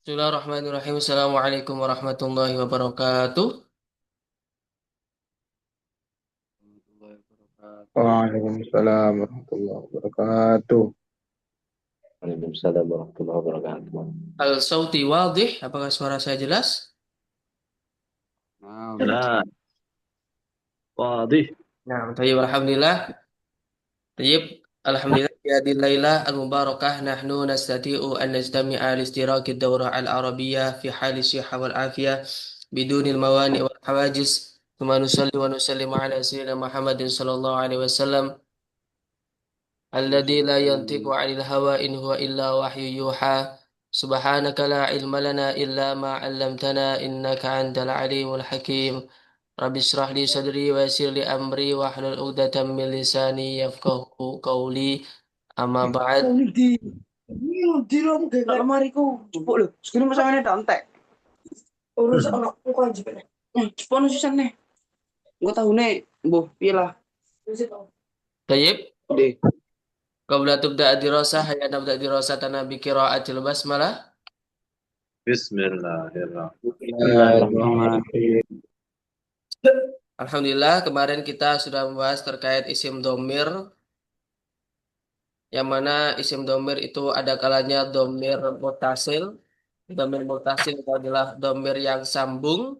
Bismillahirrahmanirrahim. Assalamualaikum warahmatullahi wabarakatuh. Waalaikumsalam warahmatullahi wabarakatuh. Waalaikumsalam warahmatullahi wabarakatuh. Al sauti wadih. Apakah suara saya jelas? Naam. Jelas, wadih. Nah, tayyib alhamdulillah. Tayyib alhamdulillah fi hadhihi lailah al-mubarakah nahnu nastati'u an najtami'a li istiraki ad-dawrah al-arabiyyah fi hali sihah wal afiyah bidunil mawani wal hawajiz. Thumma nusalli wa nusallimu ala sayyidina Muhammadin sallallahu alaihi wasallam الذي لا ينطق عن الهوى إن هو إلا وحي يوحى سبحانك لا علم لنا إلا ما علمتنا إنك أنت العليم الحكيم رب اشرح لي صدري ويسر لي أمري واحلل عقدة من لساني يفقه قولي أما بعد. Di lo kayak lemari ku jupuk lho. Segini masalahnya dantek. Urus anak ku kan jepit. Jupuk nu sisan nih. Gua tahu nih, boh, piye lah. طيب Deh. قبل تبدأ الدراسة هيا نبدأ دراستنا بقراءة البسملة. Bismillahirrahmanirrahim. Bismillahirrahmanirrahim. Alhamdulillah kemarin kita sudah membahas terkait isim domir, yang mana isim domir itu ada kalanya domir mutasil. Domir mutasil itu adalah domir yang sambung.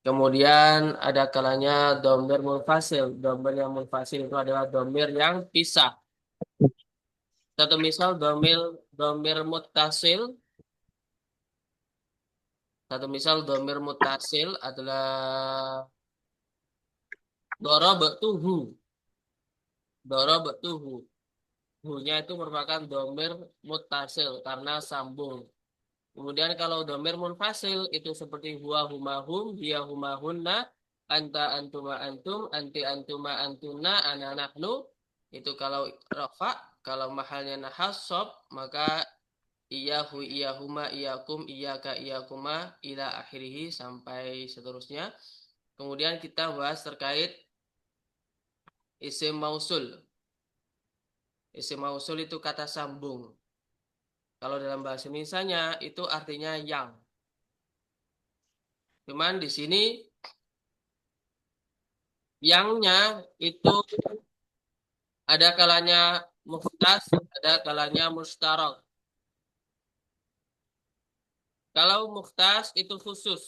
Kemudian ada kalanya domir munfasil. Domir yang munfasil itu adalah domir yang pisah. Satu misal domir domir mutasil. Satu misal domir mutasil adalah darabtuhu. Darabtuhu. Hu-nya itu merupakan domir mutasil karena sambung. Kemudian kalau domir munfasil itu seperti huwa humahum, dia humahunna, anta antuma antum, anti antuma antuna, ana nahnu. Itu kalau rafa, kalau mahalnya nahasab, maka iyahu iyahuma iyakum iyaka iyakuma ila akhirih sampai seterusnya. Kemudian kita bahas terkait isim mausul. Isim mausul itu kata sambung. Kalau dalam bahasa Indonesianya itu artinya yang. Cuman di sini yangnya itu ada kalanya mukhtas, ada kalanya mustarak. Kalau mukhtas itu khusus.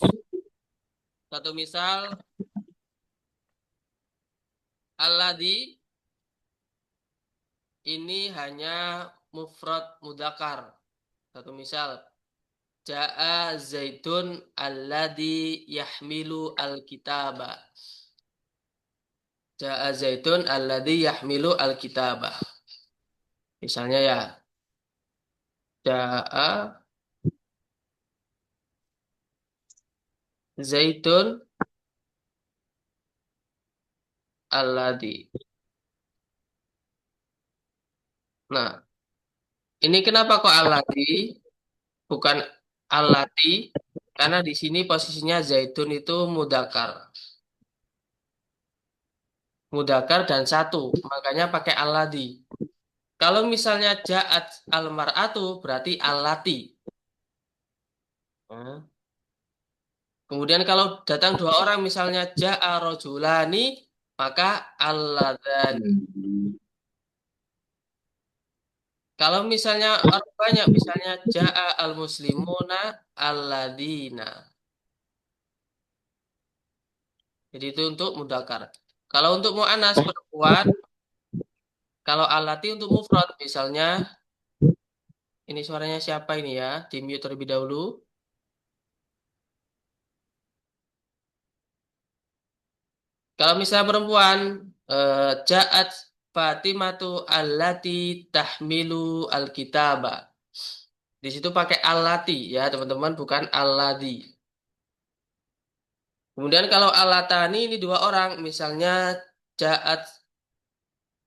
Satu misal alladzi ini hanya mufrad mudzakkar. Satu misal jaa zaitun alladzi yahmilu alkitaba. Jaa zaitun alladzi yahmilu alkitaba. Misalnya ya, jaa zaitun alladzi. Nah, ini kenapa kok alladzi bukan allati? Karena di sini posisinya zaitun itu mudzakkar. Mudzakkar dan satu, makanya pakai alladzi. Kalau misalnya ja'at al-mar'atu berarti allati. Nah, kemudian kalau datang dua orang misalnya ja'a rajulani maka alladzani. Kalau misalnya orang banyak misalnya ja'a al-muslimuna alladzina. Jadi itu untuk mudzakkar. Kalau untuk muannas perempuan, kalau allati untuk mufrad misalnya ini suaranya siapa ini ya? Di mute terlebih dahulu. Kalau misalnya perempuan, ja'at Fatimatu allati tahmilu alkitaba. Di situ pakai allati ya teman-teman, bukan alladzi. Kemudian kalau allatani ini dua orang, misalnya ja'at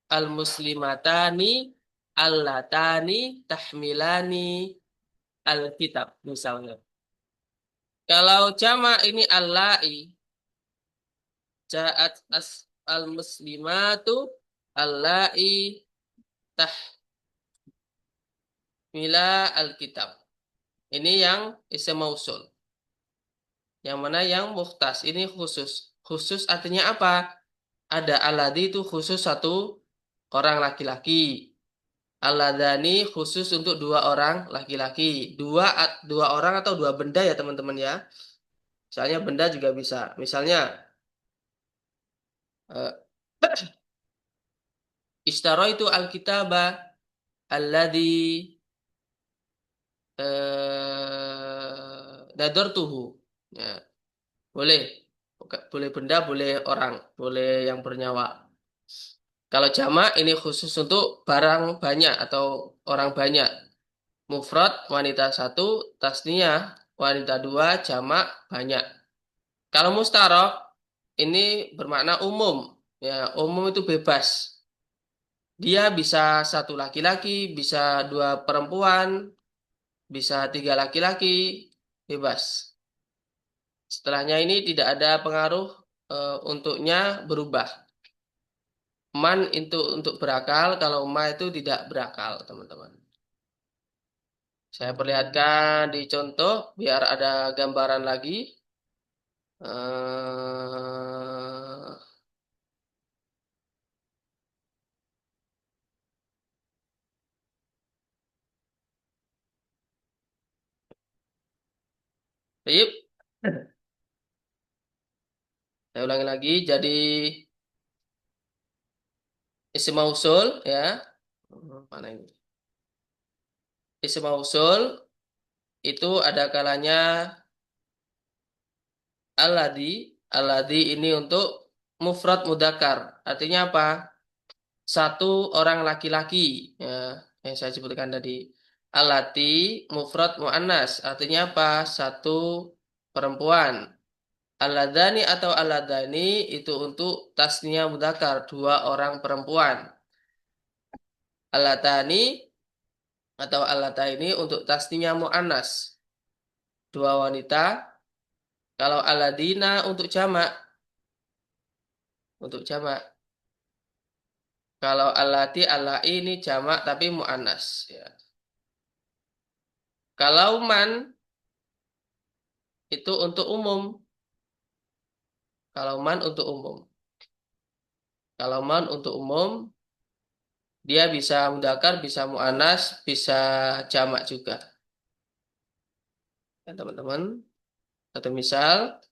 al-muslimatani allatani tahmilani alkitab misalnya. Kalau jama' ini allai, ja'at al-muslimatu allai tahmila alkitab. Ini yang isim mausul. Yang mana yang mukhtas. Ini khusus. Khusus artinya apa? Ada alladzi itu khusus satu orang laki-laki. Alladani khusus untuk dua orang laki-laki. Dua orang atau dua benda ya teman-teman ya. Misalnya benda juga bisa. Misalnya eh, itu alkitabah alladzi nadartuhu. Ya, boleh. Boleh benda, boleh orang, boleh yang bernyawa. Kalau jamak ini khusus untuk barang banyak atau orang banyak. Mufrad wanita satu, tasniyah wanita dua, jamak banyak. Kalau mustarok ini bermakna umum. Ya, umum itu bebas. Dia bisa satu laki-laki, bisa dua perempuan, bisa tiga laki-laki, bebas. Setelahnya ini tidak ada pengaruh untuknya berubah. Man itu untuk berakal, kalau ma itu tidak berakal, teman-teman. Saya perlihatkan di contoh biar ada gambaran lagi. Eh, Baik, saya ulangi lagi. Jadi isim mausul ya. Mana ini? Isim mausul itu ada kalanya alladzi ini untuk mufrad mudakar. Artinya apa? Satu orang laki-laki ya, yang saya sebutkan tadi. Allati mufrad muannas. Artinya apa? Satu perempuan. Alladani atau alladani itu untuk tasniah mudakar, dua orang perempuan. Allatani atau allata ini untuk tasniah muannas, dua wanita. Kalau aladina untuk jamak, untuk jamak. Kalau alati Allah ini jamak tapi muannas. Ya. Kalau man itu untuk umum. Kalau man untuk umum. Kalau man untuk umum, dia bisa mudakar, bisa muannas, bisa jamak juga. Ya, teman-teman. Satu misal,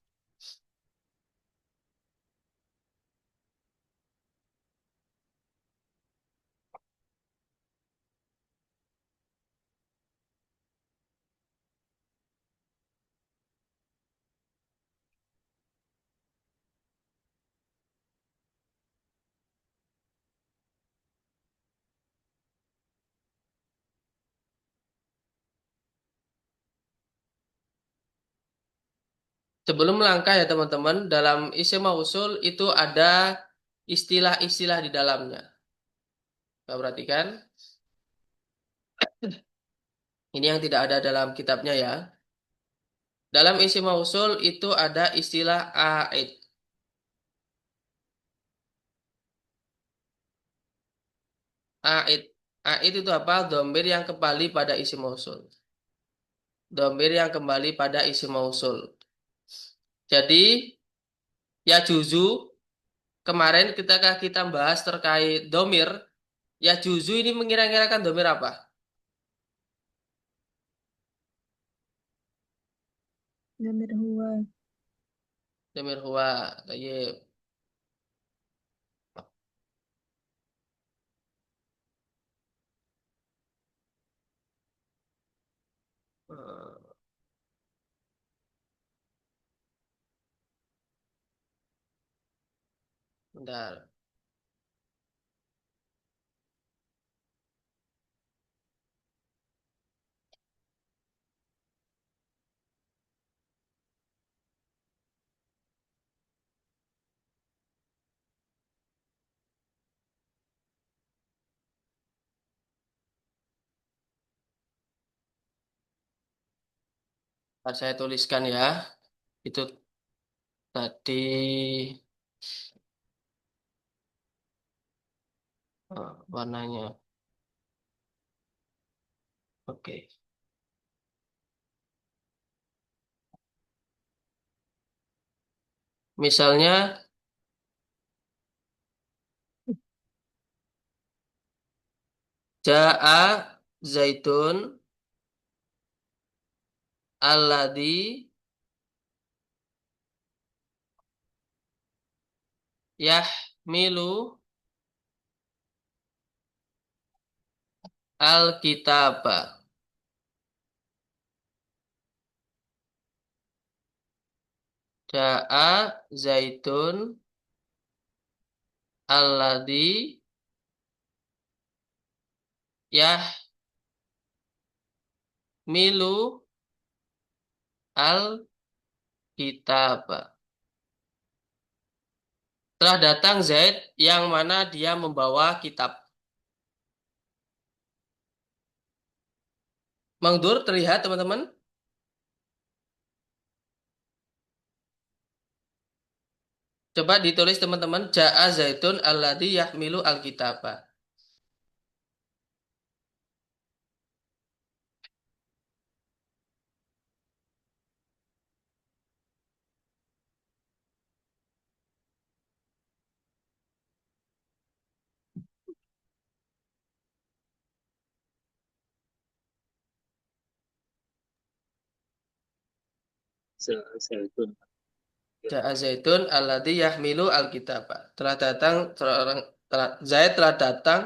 sebelum melangkah ya teman-teman, dalam isim mausul itu ada istilah-istilah di dalamnya. Kita perhatikan, ini yang tidak ada dalam kitabnya ya. Dalam isim mausul itu ada istilah aid. Aid. Aid itu apa? Domir yang kembali pada isim mausul. Domir yang kembali pada isim mausul. Jadi, ya juzu, kemarin ketika kita bahas terkait domir, ya juzu ini mengira-ngirakan domir apa? Damir huwa. Domir huwa. Tayyib. Eh, Bentar. Saya tuliskan ya. Itu tadi warnanya. Oke. Misalnya Ja'a Zaitun alladhi yahmilu al-kitaba. Ja'a Zaitun alladhi yahmilu al-kitaba. Telah datang Zaid yang mana dia membawa kitab. Mangdur terlihat teman-teman? Coba ditulis teman-teman. Ja'a Zaidun alladhi yahmilu al-kitaba. Zaitun. Ja'a Zaidun alladhi yahmilu al-kitaba. Telah datang seorang Zaid telah datang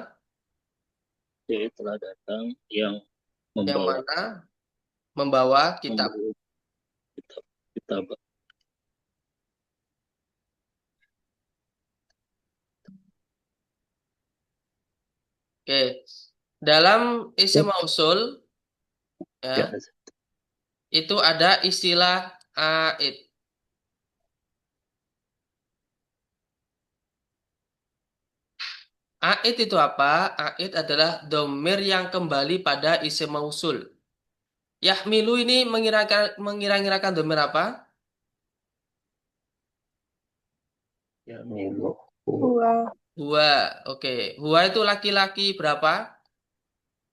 Jadi telah datang yang yang membawa mana membawa kitab. kitab kitab. Oke. Dalam isim mausul Ya, ya, itu ada istilah aid. Aid itu apa? Aid adalah domir yang kembali pada isim mausul. Yahmilu ini mengira-ngirakan domir apa? ya milu. Huwa. Huwa. Oke. Huwa itu laki-laki berapa?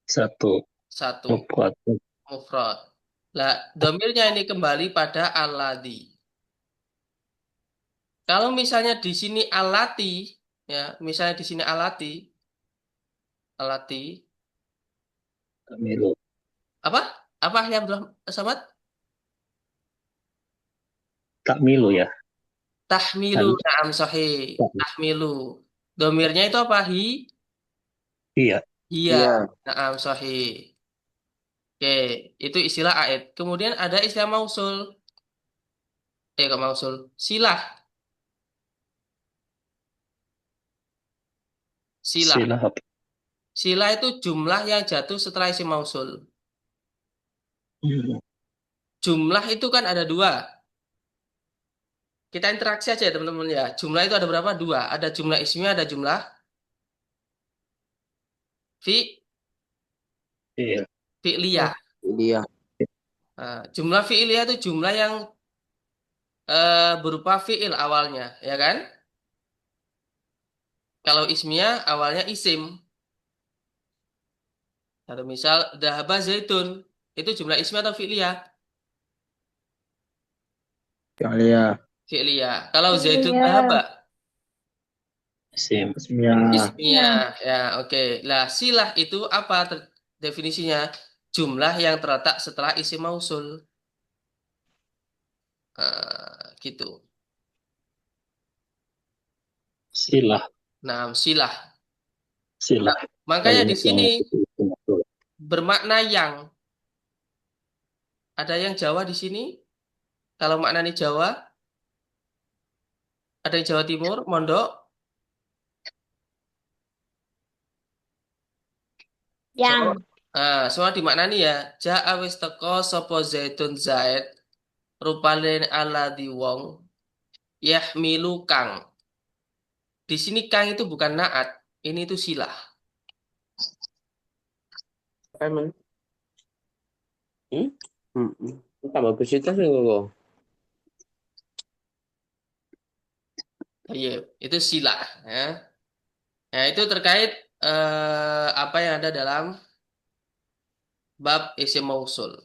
Satu. Satu. Mufrad. Mufrad. Lah, domirnya ini kembali pada alladhi. Kalau misalnya di sini alati, ya, misalnya di sini alati, Milu. apa? Apa yang belum Samad? Tak milu ya. Tahmilu, Kan? na'am sahih. Tahmilu. Domirnya itu apa? Iya. Iya, Iya. na'am sahih. Oke, itu istilah aid. Kemudian ada istilah mausul. Kok mausul? Silah. Silah. Silah apa? Silah itu jumlah yang jatuh setelah isim mausul. Hmm. Jumlah itu kan ada dua. Kita interaksi aja ya teman-teman ya. Jumlah itu ada berapa? Dua. Ada jumlah ismiyah, ada jumlah fi Iya. fi'liyah. Iya. Nah, jumlah fi'liyah itu jumlah yang berupa fi'il awalnya, ya kan? Kalau ismiyah awalnya isim. Atau misal dahaba zaitun, itu jumlah ismiyah atau fi'liyah? Iya. Fi'liyah. Kalau zaitun Iya. dahaba, Isim. Bismillah. ismiyah. Ya, oke. Lah, silah itu apa definisinya? Jumlah yang terletak setelah isim mausul. Gitu. Silah. Nah, silah. Silah. Makanya di Kalimat yang sini betul. bermakna yang. Ada yang Jawa di sini? Kalau maknanya Jawa, ada yang Jawa Timur, Mondok. Yang. Semua dimaknani ya. Ja'a wis teko sapa Zaitun Zaid rupane ala di wong yahmilu kang. Di sini kang itu bukan naat, ini itu silah. Emang. Tambah bersih sih kok. Iya, itu silah ya. Nah, itu terkait apa yang ada dalam bab isim mausul.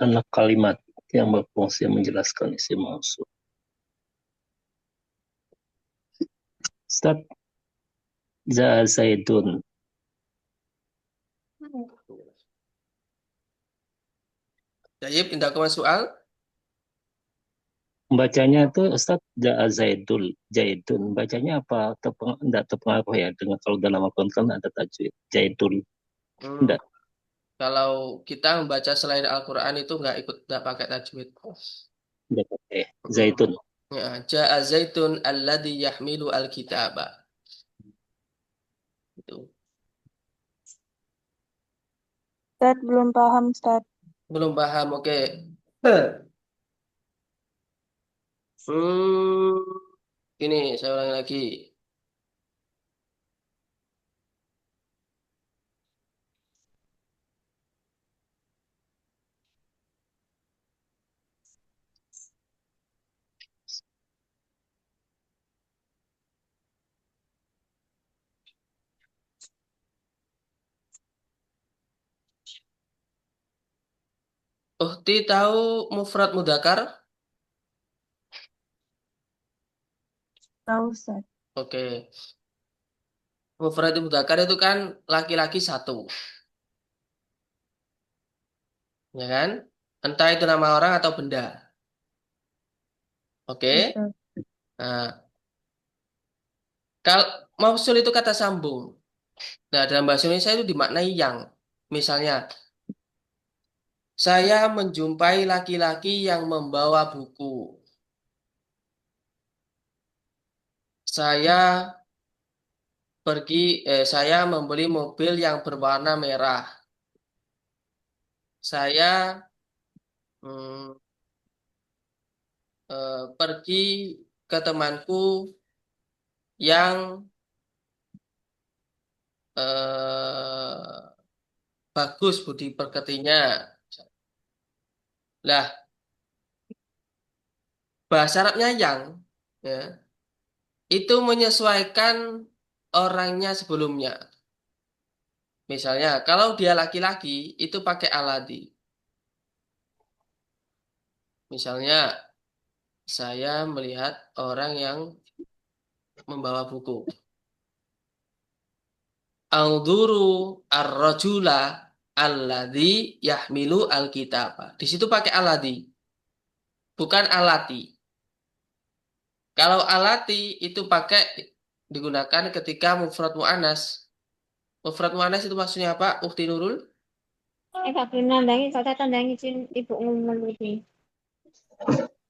Anak kalimat yang berfungsi menjelaskan isim mausul. Ustaz, Za Zaidun. Tayyib, indakum soal. Bacanya itu Ustaz Za Zaidun. Bacanya apa? Enggak terpengaruh ya dengan kalau dalam Al-Quran kan ada tajwid. Zaidun. Hmm, Enggak, Kalau kita membaca selain Al-Quran itu nggak pakai tajwid. enggak pakai Hmm. Zaidun. Ya, Ja'a Zaitun alladhi yahmilu al-kitaba. Itu. Ustaz belum paham, Ustaz. Belum paham, oke. Hmm, ini saya ulangi lagi. Uhti tahu mufrad mudakar? Tahu, Ustaz. Oke. Mufrad mudakar itu kan laki-laki satu, ya kan? Entah itu nama orang atau benda. Oke. Ustaz. Nah, kalau mausul itu kata sambung. Nah, dalam bahasa Indonesia itu dimaknai yang. Misalnya, saya menjumpai laki-laki yang membawa buku. Saya saya membeli mobil yang berwarna merah. Saya hmm, pergi ke temanku yang eh, bagus budi pekertinya. Lah, bahasa Arabnya yang, ya, itu menyesuaikan orangnya sebelumnya. Misalnya, kalau dia laki-laki, itu pakai aladi. Misalnya, saya melihat orang yang membawa buku. Anzuru ar-rajula alladzi yahmilu al-kitaba. Di situ pakai alladzi, bukan alati. Kalau alati itu pakai digunakan ketika mufrad mu'anas. Mufrad mu'anas itu maksudnya apa? Ukti Nurul? Kak nandangi, kata tandangi ibu ngomong ini.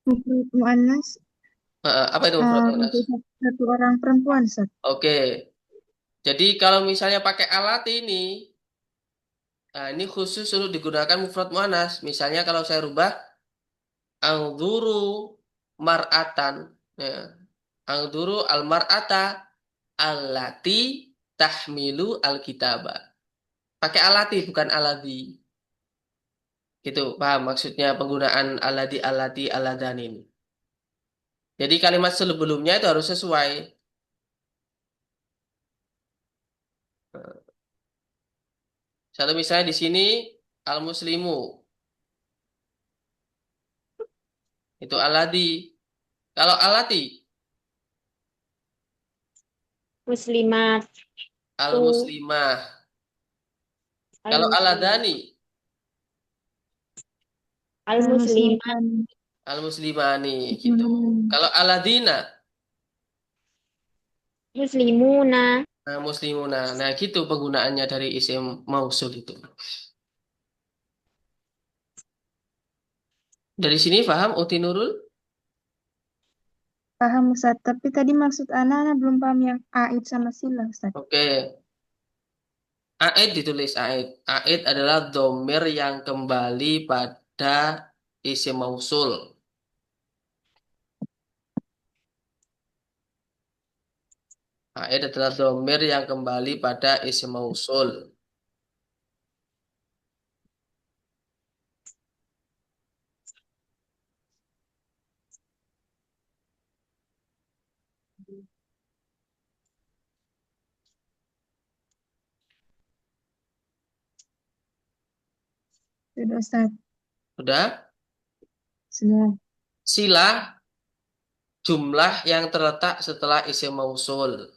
Mufrad muannas Apa itu mufrad mu'anas? untuk satu orang perempuan, Ustaz. Oke. Jadi kalau misalnya pakai alati ini, nah ini khusus untuk digunakan mufrad mu'anas. Misalnya kalau saya rubah anzuru mar'atan. Ya. Anzuru al-mar'ata allati tahmilu al-kitaba. Pakai alati bukan aladi. Gitu, paham maksudnya penggunaan aladi aladan ini. Jadi kalimat sebelumnya itu harus sesuai. Satu misalnya di sini al-muslimu itu aladi. Kalau alati Muslimat tu al-muslimah. Kalau al-muslim aladani al-muslimat al-muslimani gitu. Kalau aladina muslimuna. muslimuna. Nah, gitu penggunaannya dari isim mausul itu. Dari sini paham Uti Nurul? Paham, Ustaz. Tapi tadi maksud anak belum paham yang aid sama sila, Ustaz. Oke. Aid ditulis aid. Aid adalah domir yang kembali pada isim mausul. Aid adalah domir yang kembali pada isim mausul. Sudah, Ustaz. Sudah? Sudah. Sila jumlah yang terletak setelah isim mausul.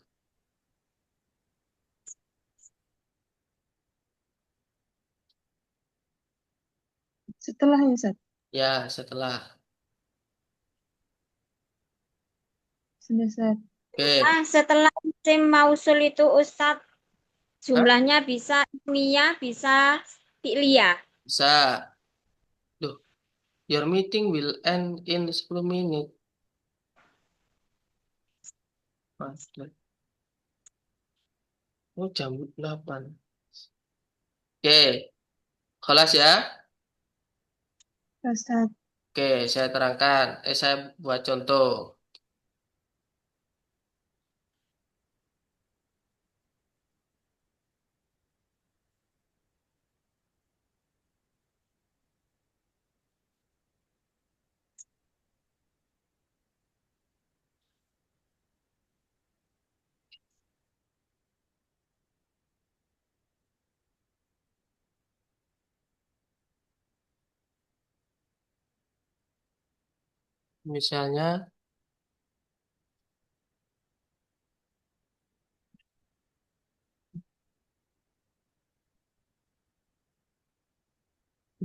Setelah ya, Ustaz. Ya, setelah. Sudah, Ustaz. Oke. Setelah isim mausul itu Ustadz, Hah? jumlahnya bisa ismiyah, bisa fi'liyah. Bisa. Duh, your meeting will end in 10 menit. Oh, jam 8. Oke, kelas ya. Ustaz. Oke, saya terangkan. Saya buat contoh. Misalnya,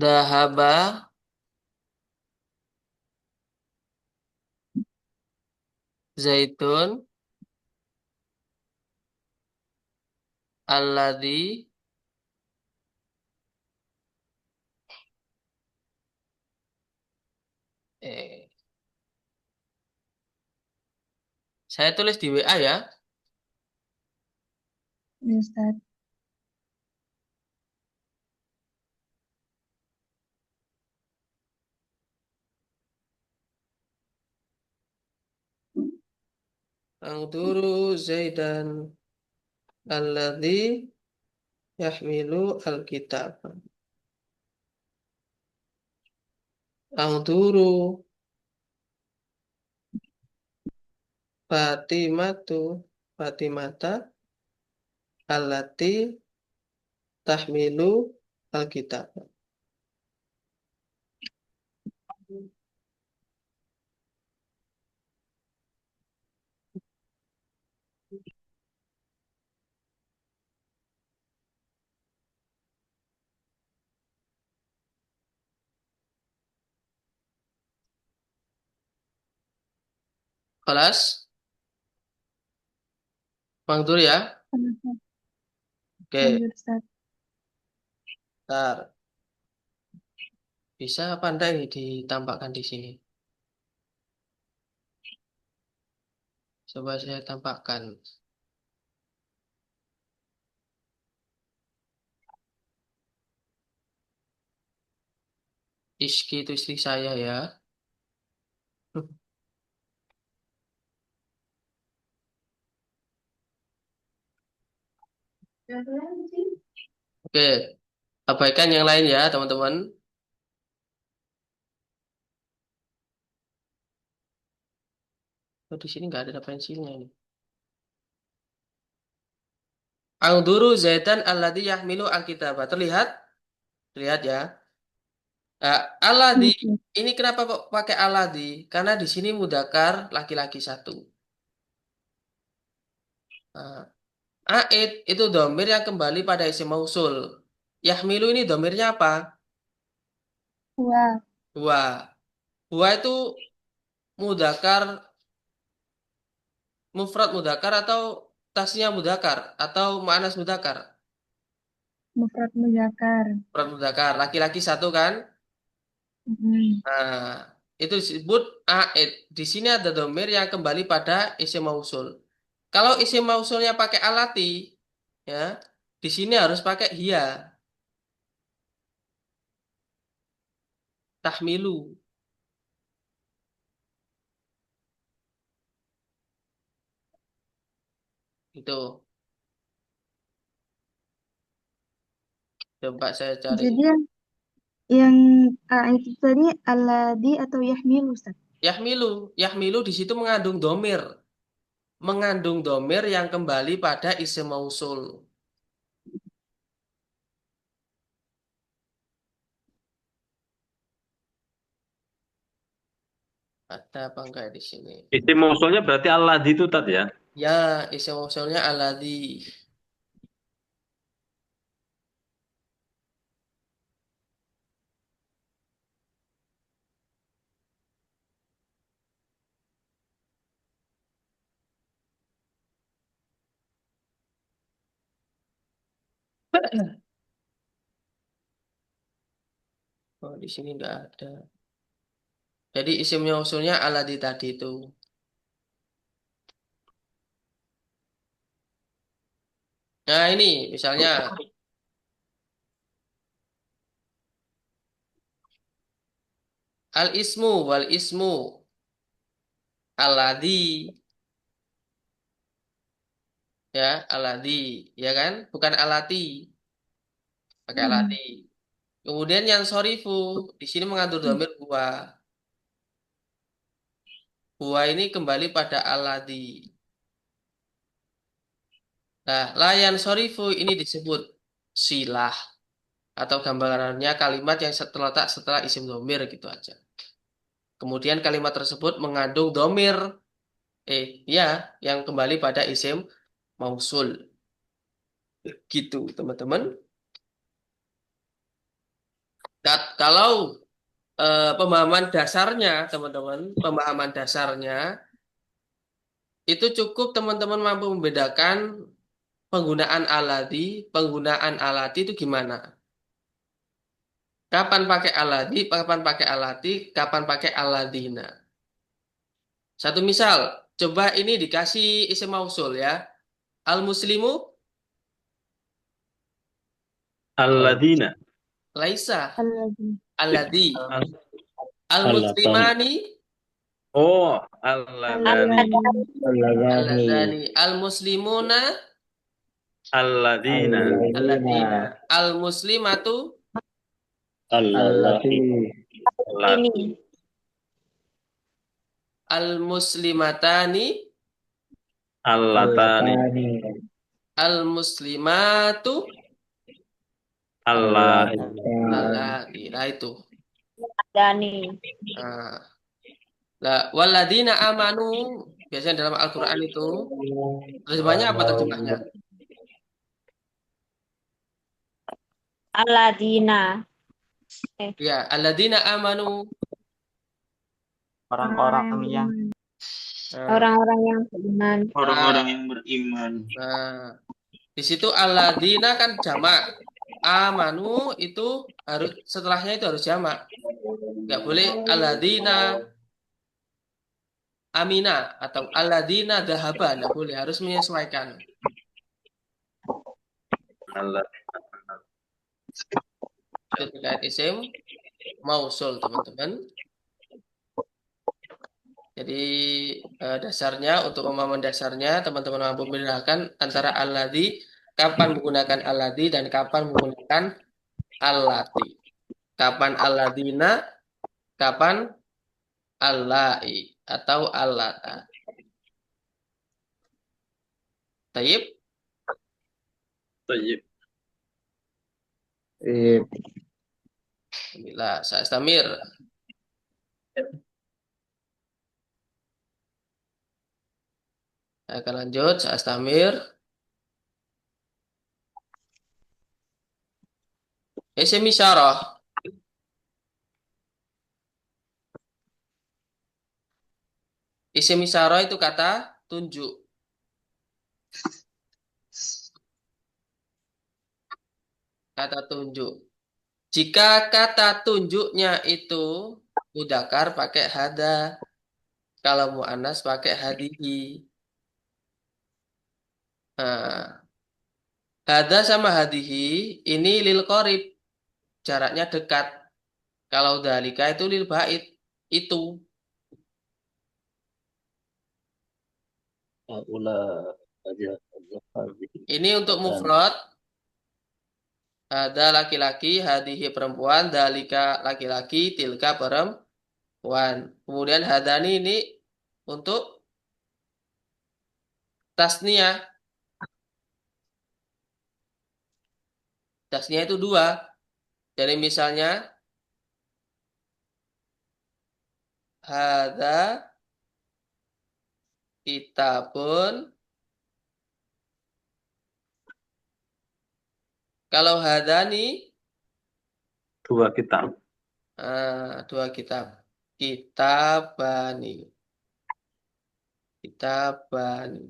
dahaba zaitun alladhi eh, saya tulis di WA ya. Ya, Ustaz. Angduru zaidan alladhi yahmilu alkitab. Angduru Fatimatu Fatimata allati tahmilu alkitab. Kelas, Mangdur ya. Ustaz. Oke, Lanjut, Ustaz. ntar bisa pandai ditampakkan di sini. Coba saya tampakkan. Iski itu istri saya ya. Oke, abaikan yang lain ya, teman-teman. Oh, di sini nggak ada pensilnya ini. Angduru zaidan alladhi yahmilu alkitabah. Terlihat? Terlihat ya. Nah, alladhi, Oke. ini kenapa kok pakai alladhi? Karena di sini mudakar laki-laki satu. Nah, aid itu domir yang kembali pada isim mausul. Yahmilu ini domirnya apa? Wa. Huwa. Huwa itu mudakar, mufrad mudakar atau tasnya mudakar atau muannas mudakar? Mufrad muzakkar. Mufrad mudakar, laki-laki satu kan? Mm-mm. Nah, itu disebut aid. Di sini ada domir yang kembali pada isim mausul. Kalau isim mausulnya pakai alati, ya, di sini harus pakai hiya, tahmilu. Itu. Coba saya cari. Jadi yang A itu tadi aladi atau yahmil, Ustaz? Yahmilu, yahmilu di situ mengandung domir. Mengandung domir yang kembali pada isim mausul. Ada apa enggak di sini? Isim mausulnya berarti alladzi itu tadi ya. Ya, isim mausulnya alladzi. Oh, di sini enggak ada. Jadi isim mausulnya alladzi tadi itu. Nah, ini misalnya al ismu wal ismu alladzi, ya, alladzi, ya kan? Bukan alati, pakai alati. Kemudian yang sorifu di sini mengatur dhamir huwa. Huwa ini kembali pada alladzi. Nah, layan sorifu ini disebut silah atau gambarannya kalimat yang terletak setelah isim domir gitu aja. Kemudian kalimat tersebut mengandung domir, ya, yang kembali pada isim mausul. Gitu, teman-teman. Kalau pemahaman dasarnya, teman-teman, pemahaman dasarnya itu cukup teman-teman mampu membedakan penggunaan alati itu gimana? Kapan pakai alati, kapan pakai alati, kapan pakai aladina. Satu misal, coba ini dikasih isim mausul ya. Al-muslimu Alladzina. laisa Alladzi. alladzi. Al- Alatan. Al-muslimani Oh, alladzani. alladzani. Al-muslimuna Alladzina. alladzina. Al-muslimatu Allati. Allati. Ini. al-muslimatani Allatani. al-muslimatu Allati. allati. Nah itu. Dani. Nah, lah waladina amanu biasanya dalam Al-Qur'an itu terjemahnya apa terjemahnya? Aladina. Ya, alladzina amanu. Orang-orang yang Nah, Orang-orang yang beriman. Orang-orang yang beriman. nah, di situ alladzina kan jamak. Amanu itu harus setelahnya itu harus jamak. Nggak boleh alladzina amina atau alladzina dahaba, nggak boleh, harus menyesuaikan. Allah. Itu terkait isim mausul, teman-teman. Jadi dasarnya untuk pemahaman dasarnya teman-teman mampu membedakan antara alladzi, kapan menggunakan alladzi dan kapan menggunakan allati. Kapan alladzina, kapan allai atau allata. Taib. Tayyib. Bila saya istamir. Saya akan lanjut, saya istamir. Isim isyarah. Isim isyarah itu kata tunjuk. Kata tunjuk. Jika kata tunjuknya itu mudzakkar pakai hada. Kalau mu'annas pakai hadihi. Nah, hada sama hadihi ini lil qorib. Jaraknya dekat. Kalau dalika itu lil bait. Itu. Aula. Aja. Ini untuk mufrad. Ada laki-laki, hadihi perempuan, dalika laki-laki, tilka perempuan. Kemudian hadani ini untuk tasniah. Tasniah itu dua. Jadi misalnya Hada kitabun. Kalau hadani, Dua kitab. dua kitab. Kitabani. Kitabani.